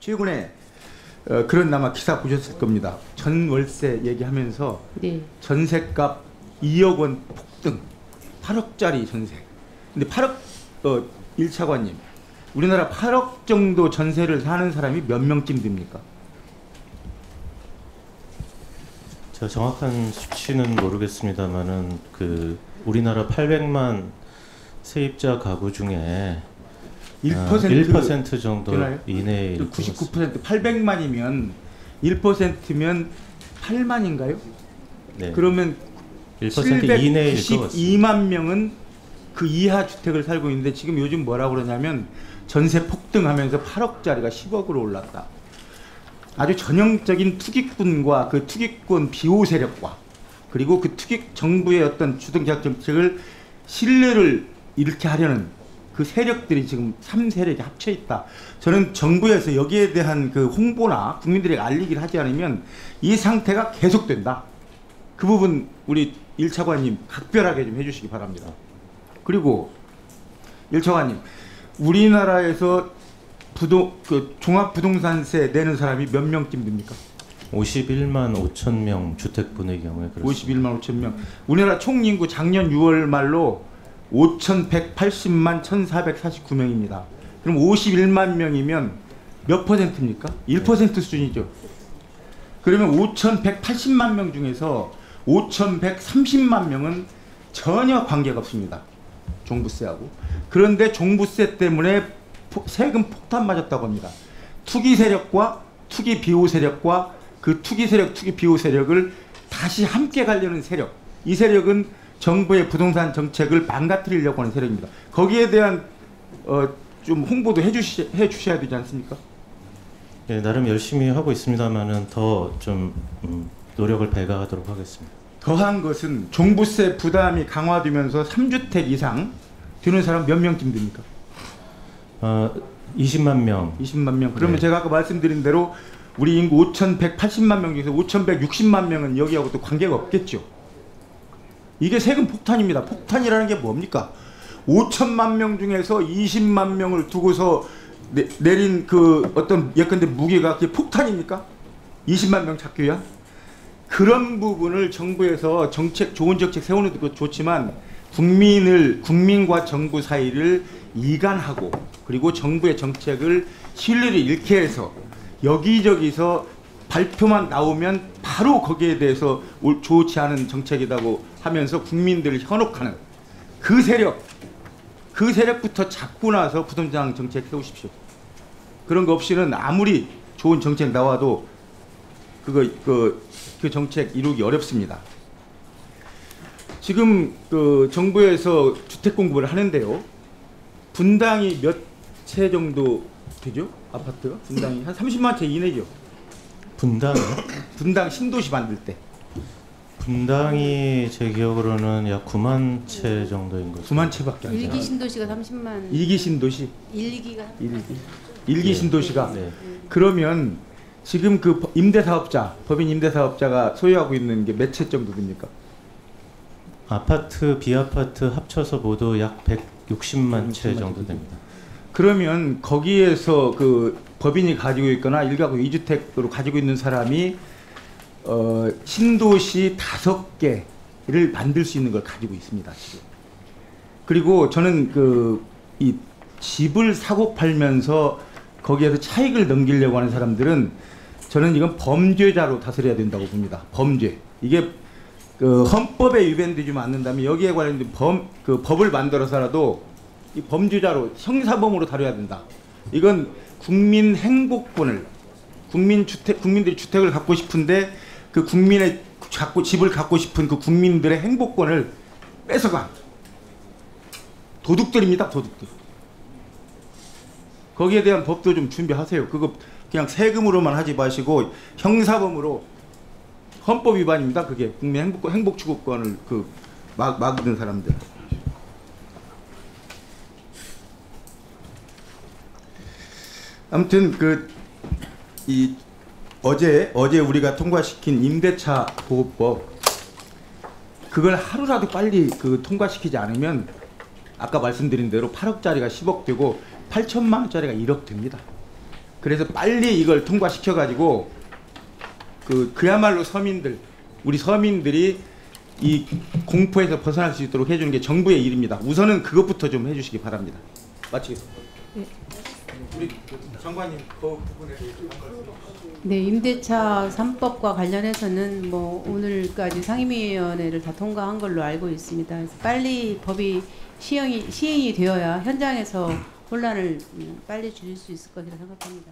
최근에 그런 아마 기사 보셨을 겁니다. 전월세 얘기하면서 네. 전세값 2억 원 폭등, 8억짜리 전세. 근데 8억 1차관님, 우리나라 8억 정도 전세를 사는 사람이 몇 명쯤 됩니까? 제가 정확한 수치는 모르겠습니다만은 그 우리나라 800만 세입자 가구 중에 1% 정도 되나요? 이내에 99% 800만이면 1%면 8만인가요? 네. 그러면 1% 이내일 것 같습니다. 792만 명은 그 이하 주택을 살고 있는데 지금 요즘 뭐라고 그러냐면 전세 폭등하면서 8억짜리가 10억으로 올랐다. 아주 전형적인 투기꾼과 그 투기꾼 비호 세력과 그리고 그 정부의 어떤 주등제약 정책을 신뢰를 잃게 하려는 그 세력들이 지금 3세력이 합쳐 있다. 저는 정부에서 여기에 대한 그 홍보나 국민들에게 알리기를 하지 않으면 이 상태가 계속된다. 그 부분 우리 1차관님 각별하게 좀 해주시기 바랍니다. 그리고 1차관님, 우리나라에서 종합부동산세 내는 사람이 몇 명쯤 됩니까? 51만 5천 명 주택분의 경우에 그렇습니다. 51만 5천 명. 우리나라 총인구 작년 6월 말로 5,180만 1,449명입니다. 그럼 51만 명이면 몇 퍼센트입니까? 1% 수준이죠. 그러면 5,180만 명 중에서 5,130만 명은 전혀 관계가 없습니다. 종부세하고. 그런데 종부세 때문에 세금 폭탄 맞았다고 합니다. 투기 세력과 투기 비호 세력과 그 투기 세력, 투기 비호 세력을 다시 함께 가려는 세력. 이 세력은 정부의 부동산 정책을 망가뜨리려고 하는 세력입니다. 거기에 대한 좀 홍보도 해주셔야 되지 않습니까? 네, 나름 열심히 하고 있습니다만은 더 좀 노력을 배가하도록 하겠습니다. 더한 것은 종부세 부담이 강화되면서 3주택 이상 되는 사람 몇 명쯤 됩니까? 20만 명. 20만 명. 그러면 네. 제가 아까 말씀드린 대로 우리 인구 5,180만 명 중에서 5,160만 명은 여기하고 또 관계가 없겠죠. 이게 세금 폭탄입니다. 폭탄이라는 게 뭡니까? 5천만 명 중에서 20만 명을 두고서 내린 그 어떤 예컨대 무게가 그게 폭탄입니까? 20만 명 찾기야? 그런 부분을 정부에서 좋은 정책 세우는 것도 좋지만 국민과 정부 사이를 이간하고 그리고 정부의 정책을 신뢰를 잃게 해서 여기저기서 발표만 나오면 바로 거기에 대해서 좋지 않은 정책이라고 하면서 국민들을 현혹하는 그 세력부터 잡고 나서 부동산 정책 세우십시오. 그런 거 없이는 아무리 좋은 정책 나와도 그 정책 이루기 어렵습니다. 지금 그 정부에서 주택 공급을 하는데요. 분당이 몇 채 정도 되죠? 아파트가? 분당이 한 30만 채 이내죠? 분당이요? 분당 신도시 만들 때. 분당이 제 기억으로는 약 9만 채 정도인 것 같습니다. 9만 채밖에 안 돼요. 1기 신도시가 30만. 2기 신도시. 1기가 1기 신도시가. 네. 그러면 지금 그 법인 임대사업자가 소유하고 있는 게 몇 채 정도 됩니까? 아파트, 비아파트 합쳐서 모두 약 160만 채 정도 됩니다. 그러면 거기에서 그 법인이 가지고 있거나 1가구 2주택으로 가지고 있는 사람이 신도시 5개를 만들 수 있는 걸 가지고 있습니다, 지금. 그리고 저는 이 집을 사고 팔면서 거기에서 차익을 넘기려고 하는 사람들은 저는 이건 범죄자로 다스려야 된다고 봅니다. 범죄. 이게 그 헌법에 위반되지 않는다면 여기에 관련된 법을 만들어서라도 이 범죄자로 형사범으로 다뤄야 된다. 이건 국민 행복권을 국민들이 주택을 갖고 싶은데 그 국민의 집을 갖고 싶은 그 국민들의 행복권을 뺏어간 도둑들입니다. 도둑들. 거기에 대한 법도 좀 준비하세요. 그거 그냥 세금으로만 하지 마시고 형사범으로 헌법 위반입니다. 그게 국민 행복 추구권을 막는 사람들. 아무튼 어제 우리가 통과시킨 임대차 보호법 그걸 하루라도 빨리 통과시키지 않으면 아까 말씀드린 대로 8억짜리가 10억 되고 8천만 원짜리가 1억 됩니다. 그래서 빨리 이걸 통과시켜 가지고 그야말로 서민들, 우리 서민들이 이 공포에서 벗어날 수 있도록 해주는 게 정부의 일입니다. 우선은 그것부터 좀 해주시기 바랍니다. 마치겠습니다. 네. 우리 장관님 그 부분에 대해서 한 말씀. 네, 임대차 3법과 관련해서는 뭐 오늘까지 상임위원회를 다 통과한 걸로 알고 있습니다. 그래서 빨리 법이 시행이 되어야 현장에서 혼란을 빨리 줄일 수 있을 것이라 생각합니다.